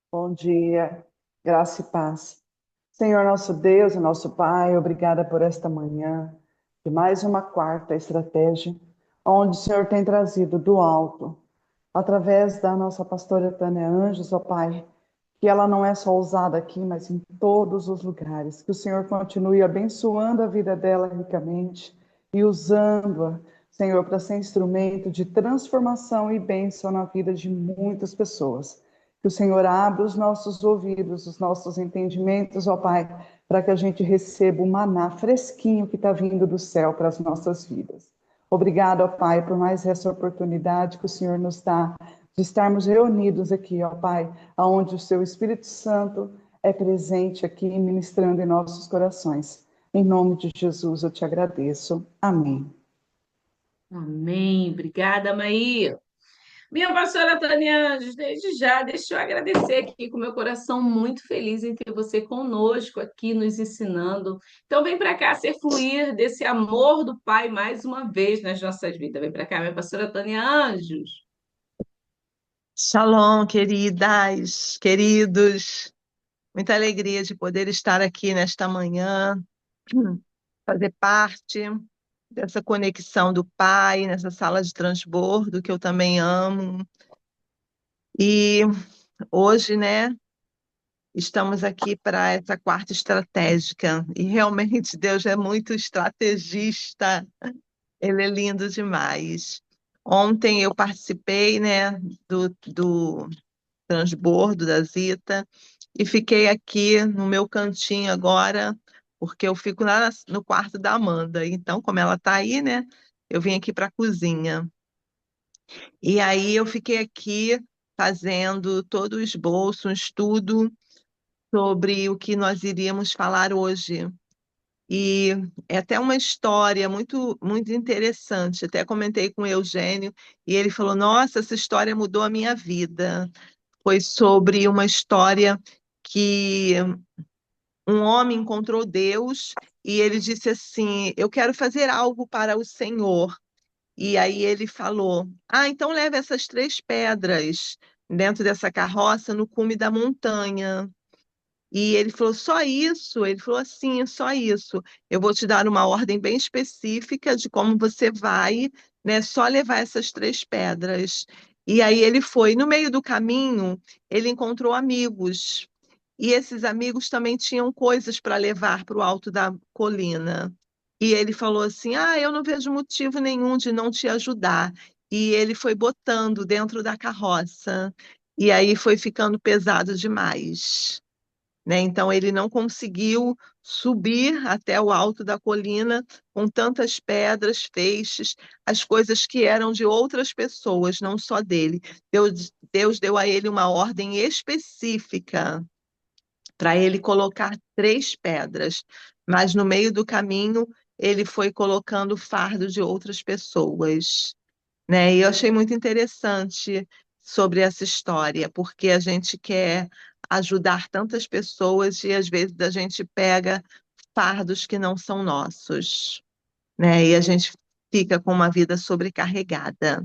Bom dia, graça e paz. Senhor nosso Deus e nosso Pai, obrigada por esta manhã, de mais uma quarta estratégia, onde o Senhor tem trazido do alto, através da nossa pastora Tânia Anjos, ó Pai, que ela não é só usada aqui, mas em todos os lugares. Que o Senhor continue abençoando a vida dela ricamente e usando-a, Senhor, para ser instrumento de transformação e bênção na vida de muitas pessoas. Que o Senhor abra os nossos ouvidos, os nossos entendimentos, ó Pai, para que a gente receba o maná fresquinho que está vindo do céu para as nossas vidas. Obrigado, ó Pai, por mais essa oportunidade que o Senhor nos dá de estarmos reunidos aqui, ó Pai, aonde o Seu Espírito Santo é presente aqui, ministrando em nossos corações. Em nome de Jesus, eu te agradeço. Amém. Amém. Obrigada, Maí. Minha pastora Tânia Anjos, desde já, deixa eu agradecer aqui com meu coração muito feliz em ter você conosco aqui, nos ensinando. Então, vem para cá ser fluir desse amor do Pai mais uma vez nas nossas vidas. Vem para cá, minha pastora Tânia Anjos. Shalom, queridas, queridos. Muita alegria de poder estar aqui nesta manhã, fazer parte dessa conexão do Pai, nessa sala de transbordo que eu também amo. E hoje, né, estamos aqui para essa quarta estratégica. E realmente Deus é muito estrategista. Ele é lindo demais. Ontem eu participei, né, do transbordo da Zita, e fiquei aqui no meu cantinho agora, porque eu fico lá no quarto da Amanda. Então, como ela está aí, né, eu vim aqui para a cozinha. E aí eu fiquei aqui fazendo todo o esboço, um estudo sobre o que nós iríamos falar hoje. E é até uma história muito, muito interessante. Até comentei com o Eugênio e ele falou: Nossa, essa história mudou a minha vida. Foi sobre uma história que um homem encontrou Deus e ele disse assim: Eu quero fazer algo para o Senhor. E aí ele falou: Ah, então leve essas três pedras dentro dessa carroça no cume da montanha. E ele falou: Só isso? Ele falou assim: Só isso. Eu vou te dar uma ordem bem específica de como você vai, né? Só levar essas três pedras. E aí ele foi. No meio do caminho, ele encontrou amigos. E esses amigos também tinham coisas para levar para o alto da colina. E ele falou assim: Ah, eu não vejo motivo nenhum de não te ajudar. E ele foi botando dentro da carroça. E aí foi ficando pesado demais, né? Então ele não conseguiu subir até o alto da colina com tantas pedras, feixes, as coisas que eram de outras pessoas, não só dele. Deus deu a ele uma ordem específica para ele colocar três pedras, mas no meio do caminho ele foi colocando o fardo de outras pessoas, né? E eu achei muito interessante sobre essa história, porque a gente quer ajudar tantas pessoas e às vezes a gente pega fardos que não são nossos, né? E a gente fica com uma vida sobrecarregada.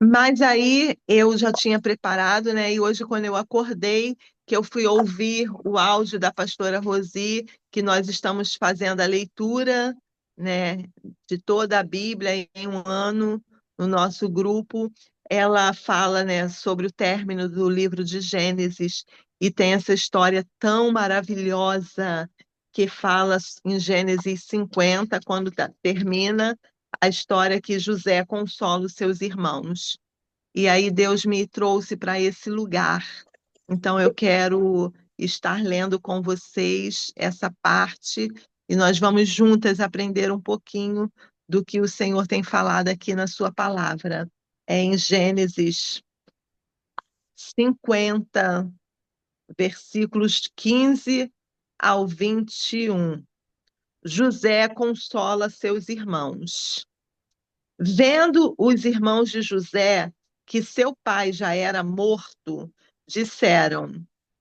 Mas aí eu já tinha preparado, né? E hoje, quando eu acordei, que eu fui ouvir o áudio da pastora Rosi, que nós estamos fazendo a leitura, né, de toda a Bíblia em um ano no nosso grupo, ela fala, né, sobre o término do livro de Gênesis e tem essa história tão maravilhosa que fala em Gênesis 50, quando termina a história que José consola os seus irmãos. E aí Deus me trouxe para esse lugar. Então eu quero estar lendo com vocês essa parte e nós vamos juntas aprender um pouquinho do que o Senhor tem falado aqui na sua palavra. É em Gênesis 50, versículos 15 ao 21. José consola seus irmãos. Vendo os irmãos de José que seu pai já era morto, disseram: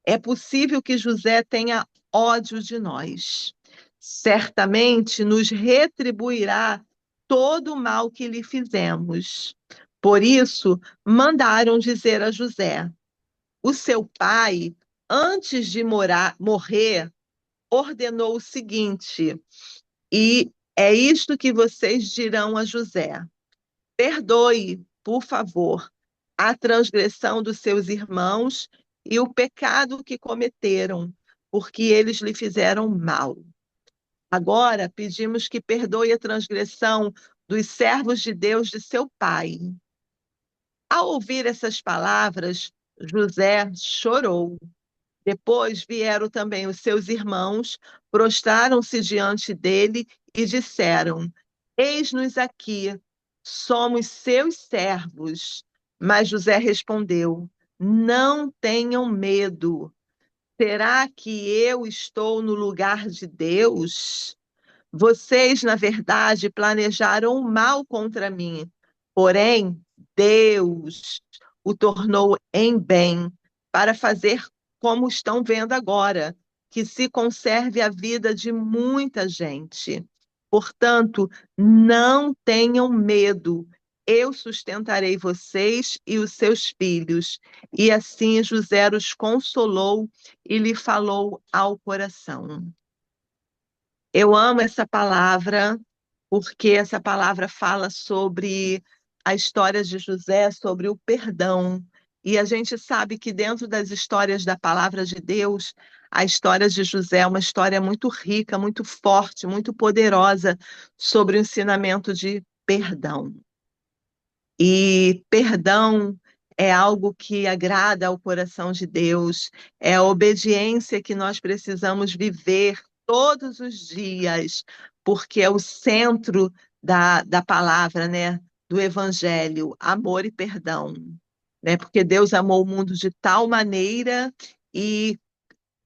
É possível que José tenha ódio de nós. Certamente nos retribuirá todo o mal que lhe fizemos. Por isso, mandaram dizer a José: o seu pai, antes de morrer, ordenou o seguinte, e é isto que vocês dirão a José: perdoe, por favor, a transgressão dos seus irmãos e o pecado que cometeram, porque eles lhe fizeram mal. Agora pedimos que perdoe a transgressão dos servos de Deus de seu pai. Ao ouvir essas palavras, José chorou. Depois vieram também os seus irmãos, prostraram-se diante dele e disseram: eis-nos aqui, somos seus servos. Mas José respondeu: não tenham medo. Será que eu estou no lugar de Deus? Vocês, na verdade, planejaram o mal contra mim, porém, Deus o tornou em bem, para fazer como estão vendo agora, que se conserve a vida de muita gente. Portanto, não tenham medo, eu sustentarei vocês e os seus filhos. E assim José os consolou e lhe falou ao coração. Eu amo essa palavra, porque essa palavra fala sobre a história de José, sobre o perdão. E a gente sabe que dentro das histórias da palavra de Deus, a história de José é uma história muito rica, muito forte, muito poderosa sobre o ensinamento de perdão. E perdão é algo que agrada ao coração de Deus, é a obediência que nós precisamos viver todos os dias, porque é o centro da palavra, né? Do Evangelho, amor e perdão, né? Porque Deus amou o mundo de tal maneira e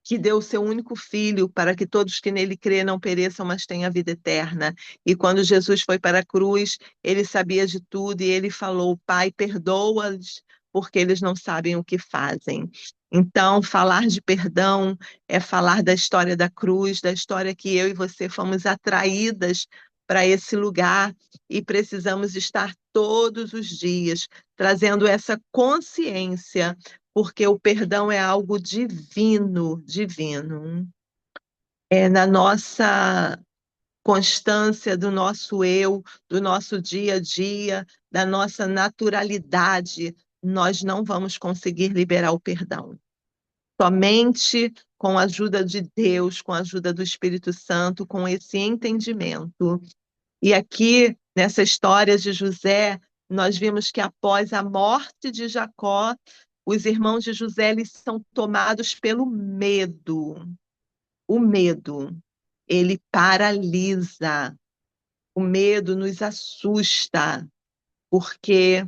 que deu o seu único filho para que todos que nele crê não pereçam, mas tenham a vida eterna. E quando Jesus foi para a cruz, ele sabia de tudo e ele falou: Pai, perdoa-os, porque eles não sabem o que fazem. Então, falar de perdão é falar da história da cruz, da história que eu e você fomos atraídas para esse lugar e precisamos estar todos os dias trazendo essa consciência, porque o perdão é algo divino, divino. É na nossa constância do nosso eu, do nosso dia a dia, da nossa naturalidade, nós não vamos conseguir liberar o perdão. Somente com a ajuda de Deus, com a ajuda do Espírito Santo, com esse entendimento. E aqui, nessa história de José, nós vimos que após a morte de Jacó, os irmãos de José eles são tomados pelo medo. O medo, ele paralisa. O medo nos assusta, porque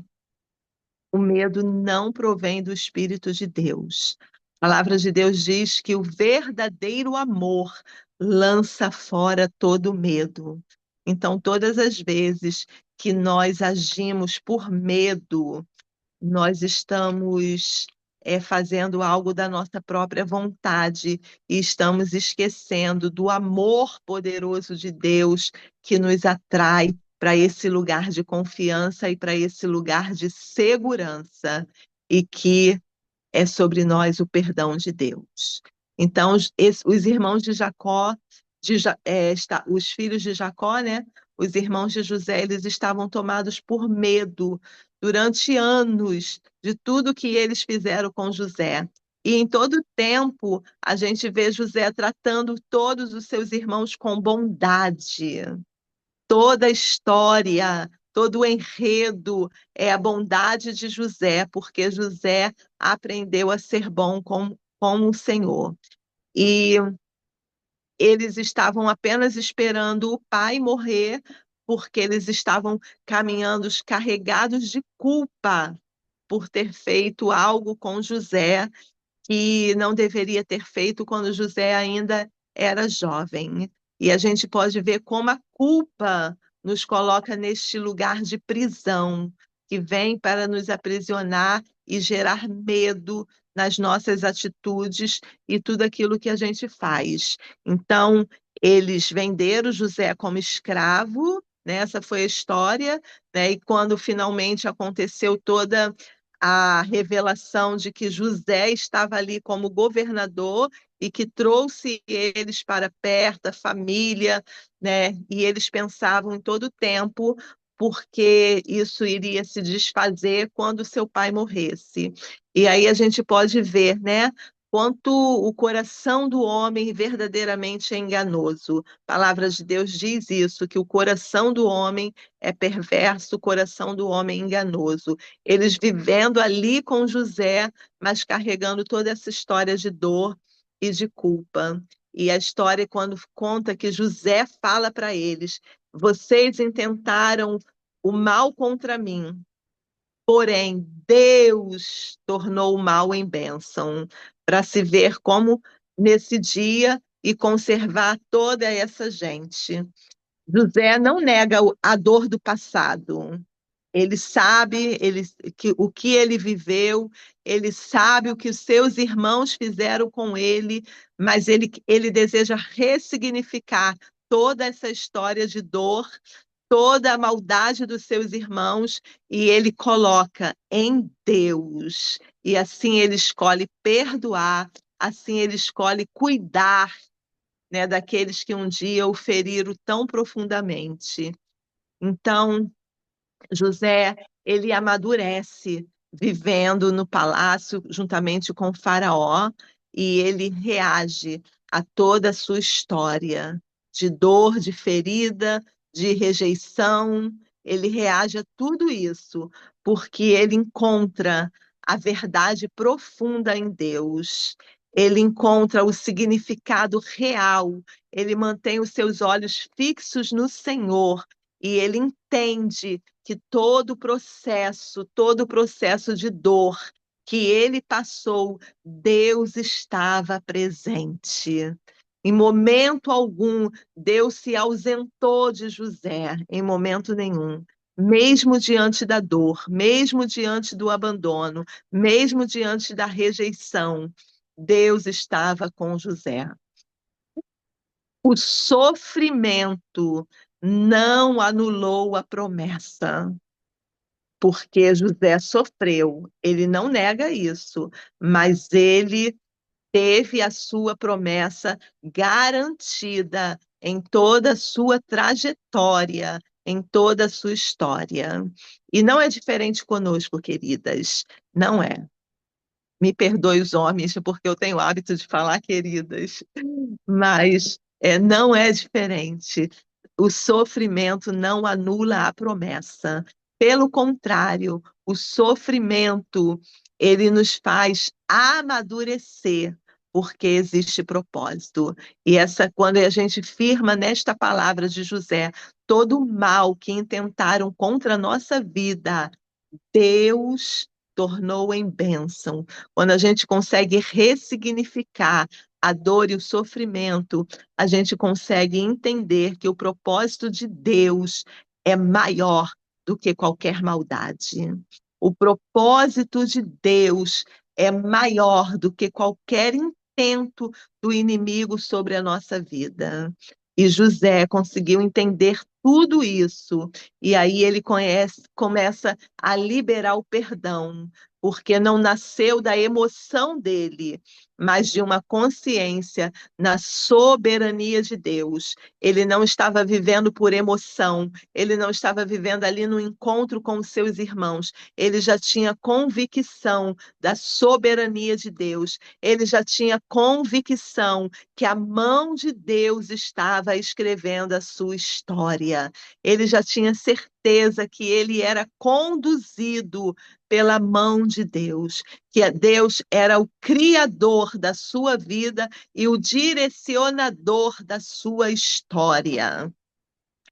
o medo não provém do Espírito de Deus. A palavra de Deus diz que o verdadeiro amor lança fora todo medo. Então, todas as vezes que nós agimos por medo, nós estamos fazendo algo da nossa própria vontade e estamos esquecendo do amor poderoso de Deus que nos atrai para esse lugar de confiança e para esse lugar de segurança e que é sobre nós o perdão de Deus. Então, os irmãos de Jacó, os filhos de Jacó, né? Os irmãos de José, eles estavam tomados por medo durante anos de tudo que eles fizeram com José. E em todo tempo, a gente vê José tratando todos os seus irmãos com bondade. Toda a história, todo o enredo é a bondade de José, porque José aprendeu a ser bom com o Senhor. E eles estavam apenas esperando o pai morrer, porque eles estavam caminhando carregados de culpa por ter feito algo com José que não deveria ter feito quando José ainda era jovem. E a gente pode ver como a culpa nos coloca neste lugar de prisão, que vem para nos aprisionar e gerar medo nas nossas atitudes e tudo aquilo que a gente faz. Então, eles venderam José como escravo, né? Essa foi a história, né? E quando finalmente aconteceu toda a revelação de que José estava ali como governador e que trouxe eles para perto, a família, né? E eles pensavam em todo o tempo porque isso iria se desfazer quando seu pai morresse. E aí a gente pode ver, né? Quanto o coração do homem verdadeiramente é enganoso. A palavra de Deus diz isso, que o coração do homem é perverso, o coração do homem é enganoso. Eles vivendo ali com José, mas carregando toda essa história de dor e de culpa. E a história, quando conta que José fala para eles: vocês intentaram o mal contra mim, porém Deus tornou o mal em bênção, para se ver como nesse dia e conservar toda essa gente. José não nega a dor do passado. Ele sabe o que ele viveu, ele sabe o que os seus irmãos fizeram com ele, mas ele deseja ressignificar toda essa história de dor, toda a maldade dos seus irmãos, e ele coloca em Deus. E assim ele escolhe perdoar, assim ele escolhe cuidar, né, daqueles que um dia o feriram tão profundamente. Então, José, ele amadurece vivendo no palácio juntamente com o faraó e ele reage a toda a sua história de dor, de ferida, de rejeição. Ele reage a tudo isso porque ele encontra a verdade profunda em Deus. Ele encontra o significado real. Ele mantém os seus olhos fixos no Senhor e ele entende que todo o processo de dor que ele passou, Deus estava presente. Em momento algum, Deus se ausentou de José, em momento nenhum. Mesmo diante da dor, mesmo diante do abandono, mesmo diante da rejeição, Deus estava com José. O sofrimento não anulou a promessa, porque José sofreu. Ele não nega isso, mas ele teve a sua promessa garantida em toda a sua trajetória, em toda a sua história. E não é diferente conosco, queridas. Não é. Me perdoe os homens, porque eu tenho o hábito de falar queridas, mas não é diferente. O sofrimento não anula a promessa. Pelo contrário, o sofrimento, ele nos faz amadurecer, porque existe propósito. E quando a gente firma nesta palavra de José, todo o mal que intentaram contra a nossa vida, Deus tornou em bênção. Quando a gente consegue ressignificar a dor e o sofrimento, a gente consegue entender que o propósito de Deus é maior do que qualquer maldade. O propósito de Deus é maior do que qualquer intento do inimigo sobre a nossa vida. E José conseguiu entender tudo isso. E aí ele começa a liberar o perdão, porque não nasceu da emoção dele, mas de uma consciência na soberania de Deus. Ele não estava vivendo por emoção, ele não estava vivendo ali no encontro com os seus irmãos, ele já tinha convicção da soberania de Deus, ele já tinha convicção que a mão de Deus estava escrevendo a sua história. Ele já tinha certeza que ele era conduzido pela mão de Deus, que Deus era o criador da sua vida e o direcionador da sua história.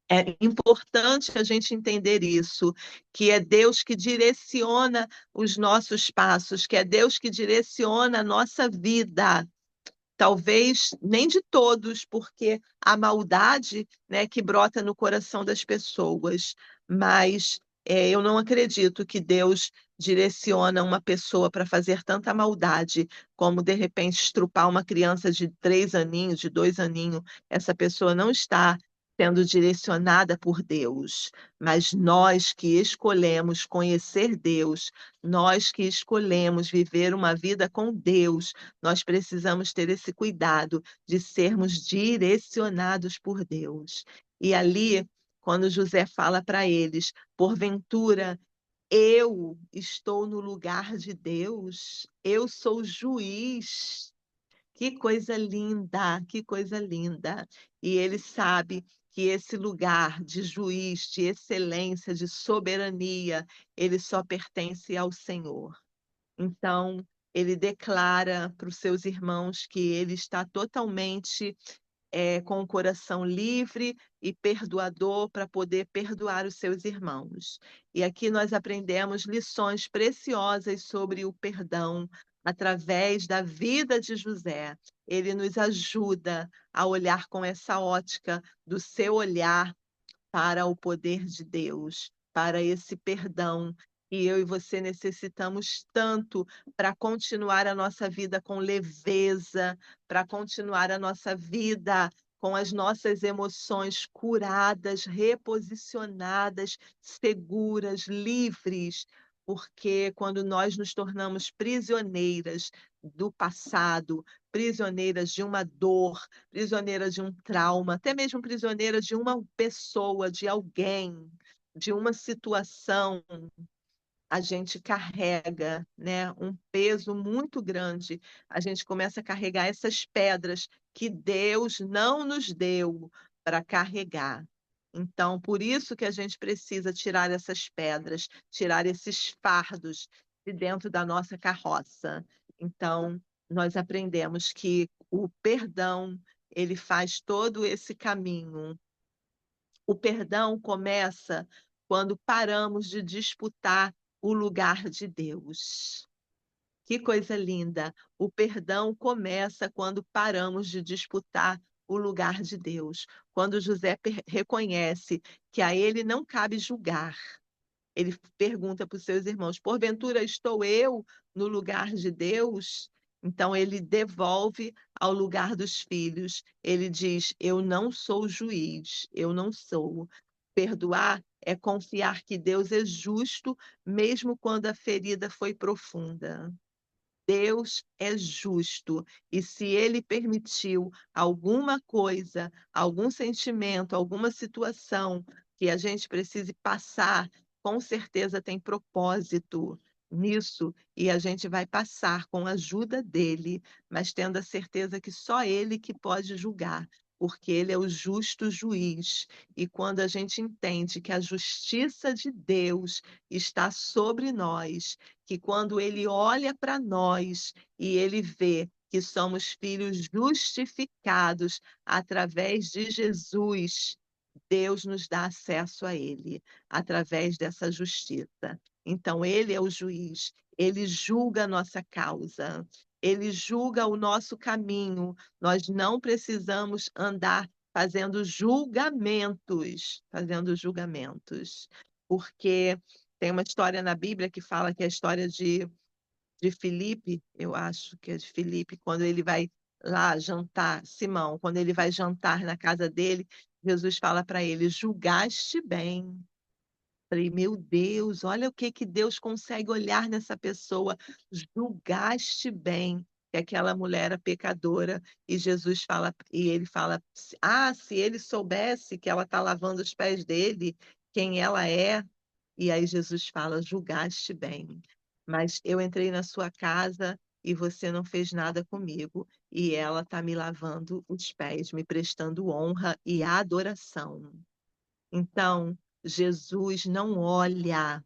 É importante a gente entender isso, que é Deus que direciona os nossos passos, que é Deus que direciona a nossa vida. Talvez nem de todos, porque a maldade, né, que brota no coração das pessoas, mas eu não acredito que Deus direciona uma pessoa para fazer tanta maldade, como de repente estrupar uma criança de 3 aninhos, de 2 aninhos. Essa pessoa não está sendo direcionada por Deus, mas nós que escolhemos conhecer Deus, nós que escolhemos viver uma vida com Deus, nós precisamos ter esse cuidado de sermos direcionados por Deus. E ali, quando José fala para eles, porventura eu estou no lugar de Deus, eu sou juiz. Que coisa linda, que coisa linda. E ele sabe que esse lugar de juiz, de excelência, de soberania, ele só pertence ao Senhor. Então, ele declara para os seus irmãos que ele está totalmente com o coração livre e perdoador para poder perdoar os seus irmãos. E aqui nós aprendemos lições preciosas sobre o perdão através da vida de José. Ele nos ajuda a olhar com essa ótica do seu olhar para o poder de Deus, para esse perdão que eu e você necessitamos tanto para continuar a nossa vida com leveza, para continuar a nossa vida com as nossas emoções curadas, reposicionadas, seguras, livres, porque quando nós nos tornamos prisioneiras do passado, prisioneiras de uma dor, prisioneira de um trauma, até mesmo prisioneira de uma pessoa, de alguém, de uma situação, a gente carrega, né, um peso muito grande. A gente começa a carregar essas pedras que Deus não nos deu para carregar. Então, por isso que a gente precisa tirar essas pedras, tirar esses fardos de dentro da nossa carroça. Então, nós aprendemos que o perdão, ele faz todo esse caminho. O perdão começa quando paramos de disputar o lugar de Deus. Que coisa linda! O perdão começa quando paramos de disputar o lugar de Deus. Quando José reconhece que a ele não cabe julgar, ele pergunta para os seus irmãos: porventura estou eu no lugar de Deus? Então ele devolve ao lugar dos filhos. Ele diz: eu não sou juiz, eu não sou. Perdoar é confiar que Deus é justo, mesmo quando a ferida foi profunda. Deus é justo, e se ele permitiu alguma coisa, algum sentimento, alguma situação que a gente precise passar, com certeza tem propósito nisso, e a gente vai passar com a ajuda dele, mas tendo a certeza que só ele que pode julgar, porque ele é o justo juiz. E quando a gente entende que a justiça de Deus está sobre nós, que quando ele olha para nós e ele vê que somos filhos justificados através de Jesus, Deus nos dá acesso a ele através dessa justiça. Então, ele é o juiz, ele julga a nossa causa, ele julga o nosso caminho. Nós não precisamos andar fazendo julgamentos, porque tem uma história na Bíblia que fala que é a história de Filipe, eu acho que é de Filipe, quando ele vai lá jantar, Simão, quando ele vai jantar na casa dele, Jesus fala para ele: julgaste bem. Falei, meu Deus, olha o que que Deus consegue olhar nessa pessoa. Julgaste bem que aquela mulher era pecadora. E Jesus fala, e ele fala: ah, se ele soubesse que ela está lavando os pés dele, quem ela é. E aí Jesus fala: julgaste bem, mas eu entrei na sua casa e você não fez nada comigo. E ela está me lavando os pés, me prestando honra e adoração. Então, Jesus não olha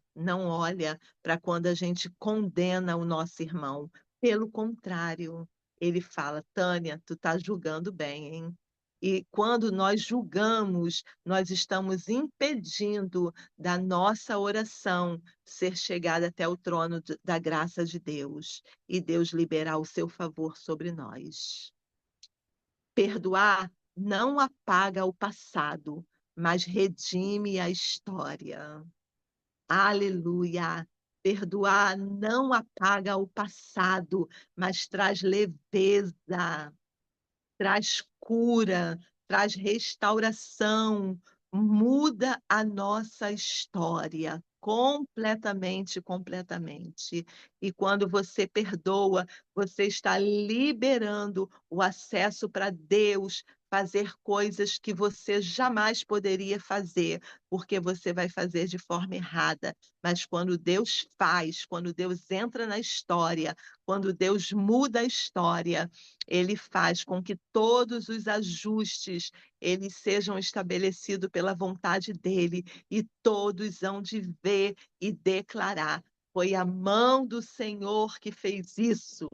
para quando a gente condena o nosso irmão. Pelo contrário, ele fala: Tânia, tu tá julgando bem, hein? E quando nós julgamos, nós estamos impedindo da nossa oração ser chegada até o trono da graça de Deus e Deus liberar o seu favor sobre nós. Perdoar não apaga o passado, mas redime a história. Aleluia! Perdoar não apaga o passado, mas traz leveza, traz cura, traz restauração, muda a nossa história completamente, completamente. E quando você perdoa, você está liberando o acesso para Deus fazer coisas que você jamais poderia fazer, porque você vai fazer de forma errada. Mas quando Deus faz, quando Deus entra na história, quando Deus muda a história, ele faz com que todos os ajustes eles sejam estabelecidos pela vontade dele e todos hão de ver e declarar: foi a mão do Senhor que fez isso.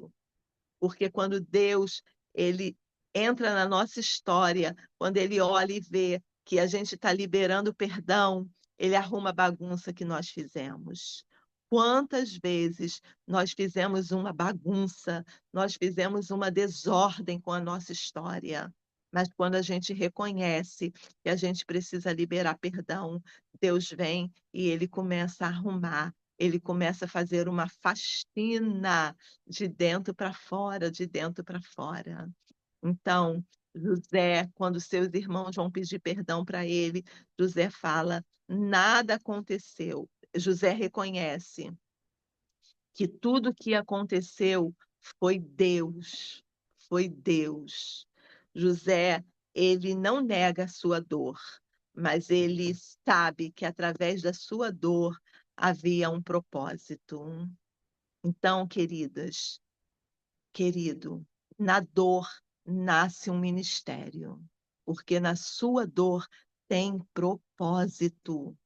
Porque quando Deus ele entra na nossa história, quando ele olha e vê que a gente está liberando perdão, ele arruma a bagunça que nós fizemos. Quantas vezes nós fizemos uma bagunça, nós fizemos uma desordem com a nossa história. Mas quando a gente reconhece que a gente precisa liberar perdão, Deus vem e ele começa a arrumar, ele começa a fazer uma faxina de dentro para fora, de dentro para fora. Então, José, quando seus irmãos vão pedir perdão para ele, José fala: nada aconteceu. José reconhece que tudo que aconteceu foi Deus, foi Deus. José, ele não nega a sua dor, mas ele sabe que através da sua dor havia um propósito. Então, queridas, querido, na dor nasce um ministério, porque na sua dor tem propósito.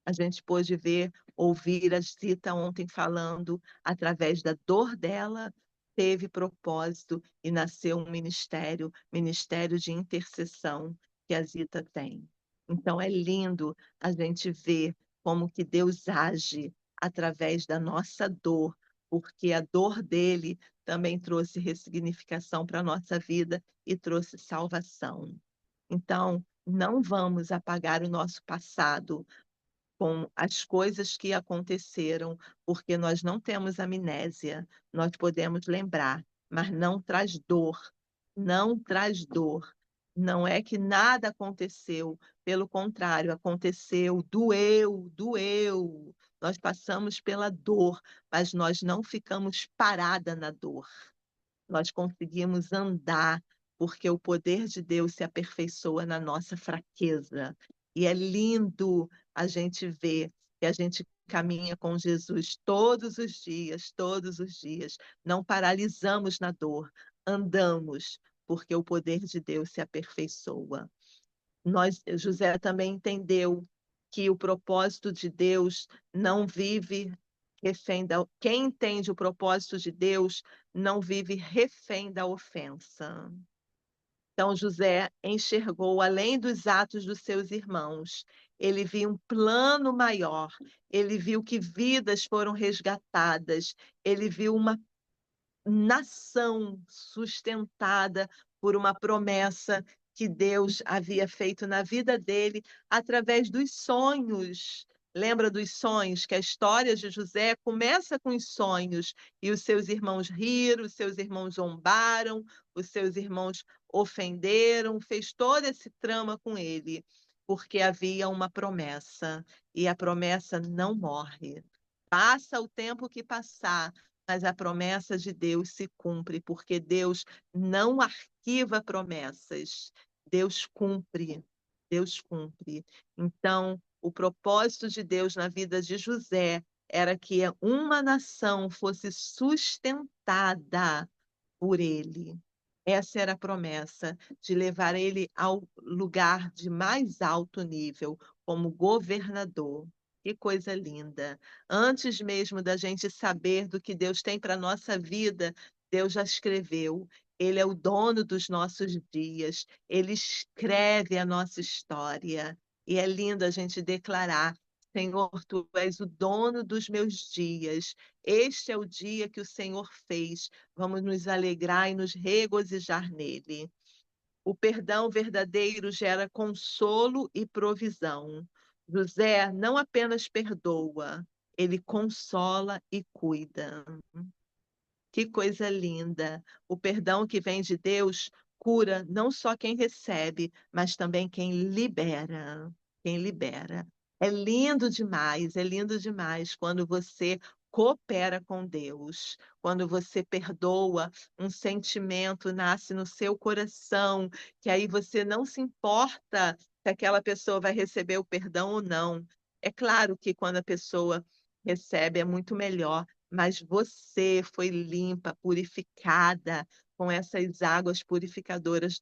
A gente pôde ver, ouvir a Zita ontem falando, através da dor dela, teve propósito e nasceu um ministério, ministério de intercessão que a Zita tem. Então é lindo a gente ver como que Deus age através da nossa dor, porque a dor dele também trouxe ressignificação para a nossa vida e trouxe salvação. Então, não vamos apagar o nosso passado com as coisas que aconteceram, porque nós não temos amnésia, nós podemos lembrar, mas não traz dor, não traz dor. Não é que nada aconteceu, pelo contrário, aconteceu, doeu, doeu. Nós passamos pela dor, mas nós não ficamos parada na dor. Nós conseguimos andar, porque o poder de Deus se aperfeiçoa na nossa fraqueza. E é lindo a gente ver que a gente caminha com Jesus todos os dias. Não paralisamos na dor, andamos, porque o poder de Deus se aperfeiçoa. José também entendeu que o propósito de Deus não vive refém da. Quem entende o propósito de Deus não vive refém da ofensa. Então, José enxergou além dos atos dos seus irmãos. Ele viu um plano maior. Ele viu que vidas foram resgatadas. Ele viu uma nação sustentada por uma promessa que Deus havia feito na vida dele através dos sonhos. Lembra dos sonhos, que a história de José começa com os sonhos, e os seus irmãos riram, os seus irmãos zombaram, os seus irmãos ofenderam, fez todo esse trama com ele, porque havia uma promessa, e a promessa não morre. Passa o tempo que passar, mas a promessa de Deus se cumpre, porque Deus não arquiva promessas, Deus cumpre, Deus cumpre. Então, o propósito de Deus na vida de José era que uma nação fosse sustentada por ele. Essa era a promessa, de levar ele ao lugar de mais alto nível, como governador. Que coisa linda! Antes mesmo da gente saber do que Deus tem para a nossa vida, Deus já escreveu. Ele é o dono dos nossos dias, ele escreve a nossa história. E é lindo a gente declarar: Senhor, tu és o dono dos meus dias. Este é o dia que o Senhor fez. Vamos nos alegrar e nos regozijar nele. O perdão verdadeiro gera consolo e provisão. José não apenas perdoa, ele consola e cuida. Que coisa linda! O perdão que vem de Deus cura não só quem recebe, mas também quem libera. Quem libera. É lindo demais quando você coopera com Deus, quando você perdoa, um sentimento nasce no seu coração, que aí você não se importa se aquela pessoa vai receber o perdão ou não. É claro que quando a pessoa recebe é muito melhor, mas você foi limpa, purificada com essas águas purificadoras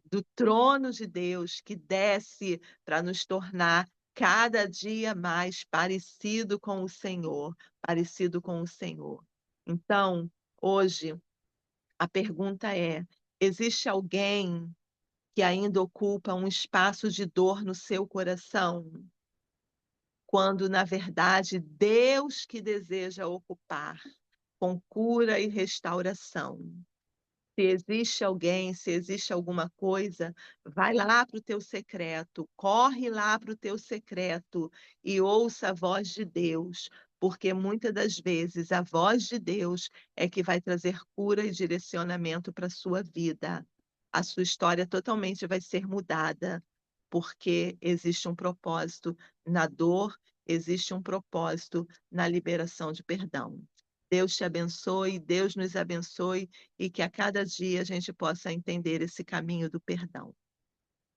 do trono de Deus que desce para nos tornar cada dia mais parecido com o Senhor, parecido com o Senhor. Então, hoje, a pergunta é: existe alguém que ainda ocupa um espaço de dor no seu coração, quando, na verdade, Deus que deseja ocupar com cura e restauração? Se existe alguém, se existe alguma coisa, vai lá para o teu secreto, corre lá para o teu secreto e ouça a voz de Deus, porque muitas das vezes a voz de Deus é que vai trazer cura e direcionamento para a sua vida. A sua história totalmente vai ser mudada, porque existe um propósito na dor, existe um propósito na liberação de perdão. Deus te abençoe, Deus nos abençoe e que a cada dia a gente possa entender esse caminho do perdão.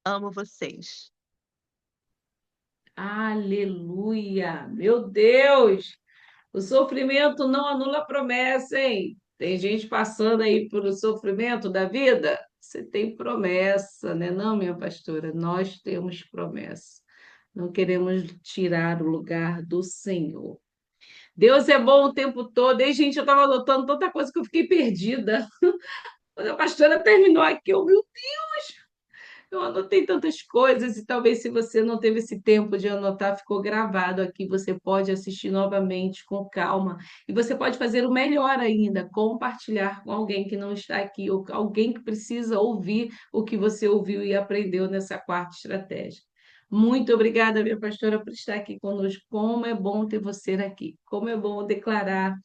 Amo vocês. Aleluia! Meu Deus! O sofrimento não anula a promessa, hein? Tem gente passando aí pelo sofrimento da vida. Você tem promessa, né? Não, minha pastora, nós temos promessa. Não queremos tirar o lugar do Senhor. Deus é bom o tempo todo. E, gente, eu estava anotando tanta coisa que eu fiquei perdida. Quando a pastora terminou aqui, eu anotei tantas coisas e talvez se você não teve esse tempo de anotar, ficou gravado aqui, você pode assistir novamente com calma e você pode fazer o melhor ainda, compartilhar com alguém que não está aqui ou alguém que precisa ouvir o que você ouviu e aprendeu nessa quarta estratégia. Muito obrigada, minha pastora, por estar aqui conosco. Como é bom ter você aqui. Como é bom declarar.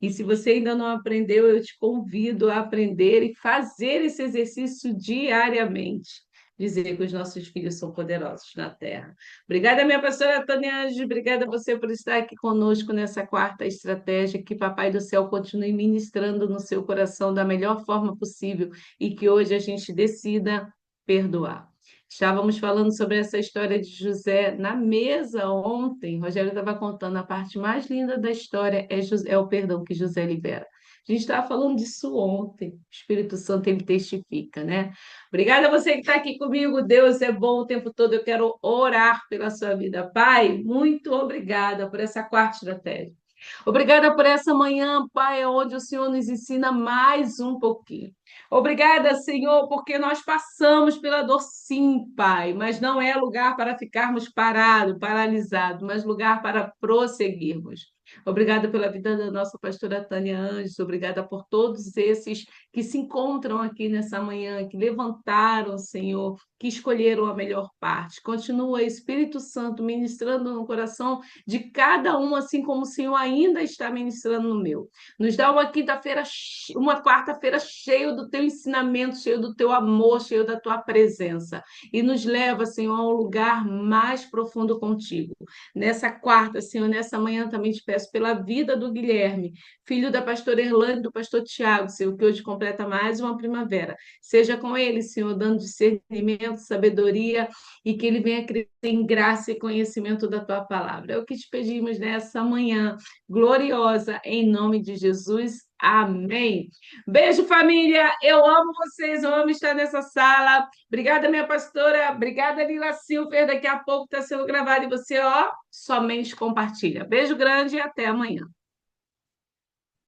E se você ainda não aprendeu, eu te convido a aprender e fazer esse exercício diariamente, dizer que os nossos filhos são poderosos na terra. Obrigada, minha pastora Tânia Anjos, obrigada a você por estar aqui conosco nessa quarta estratégia, que Papai do Céu continue ministrando no seu coração da melhor forma possível e que hoje a gente decida perdoar. Estávamos falando sobre essa história de José na mesa ontem. Rogério estava contando a parte mais linda da história é o perdão que José libera. A gente estava falando disso ontem. O Espírito Santo ele testifica, né? Obrigada a você que está aqui comigo. Deus é bom o tempo todo. Eu quero orar pela sua vida. Pai, muito obrigada por essa quarta estratégia. Obrigada por essa manhã, Pai, onde o Senhor nos ensina mais um pouquinho. Obrigada, Senhor, porque nós passamos pela dor, sim, Pai, mas não é lugar para ficarmos parados, paralisados, mas lugar para prosseguirmos. Obrigada pela vida da nossa pastora Tânia Anjos, obrigada por todos esses que se encontram aqui nessa manhã, que levantaram, Senhor, que escolheram a melhor parte. Continua, Espírito Santo, ministrando no coração de cada um, assim como o Senhor ainda está ministrando no meu. Nos dá uma quarta-feira cheio do teu ensinamento, cheio do teu amor, cheio da tua presença. E nos leva, Senhor, a um lugar mais profundo contigo. Nessa quarta, Senhor, nessa manhã também te peço pela vida do Guilherme, filho da pastora Erlane e do pastor Tiago, Senhor, que hoje completa mais uma primavera. Seja com ele, Senhor, dando discernimento, sabedoria e que ele venha crescer em graça e conhecimento da tua palavra. É o que te pedimos nessa manhã gloriosa, em nome de Jesus. Amém. Beijo, família. Eu amo vocês, eu amo estar nessa sala. Obrigada, minha pastora. Obrigada, Lila Silver. Daqui a pouco está sendo gravado e você, ó, somente compartilha. Beijo grande e até amanhã.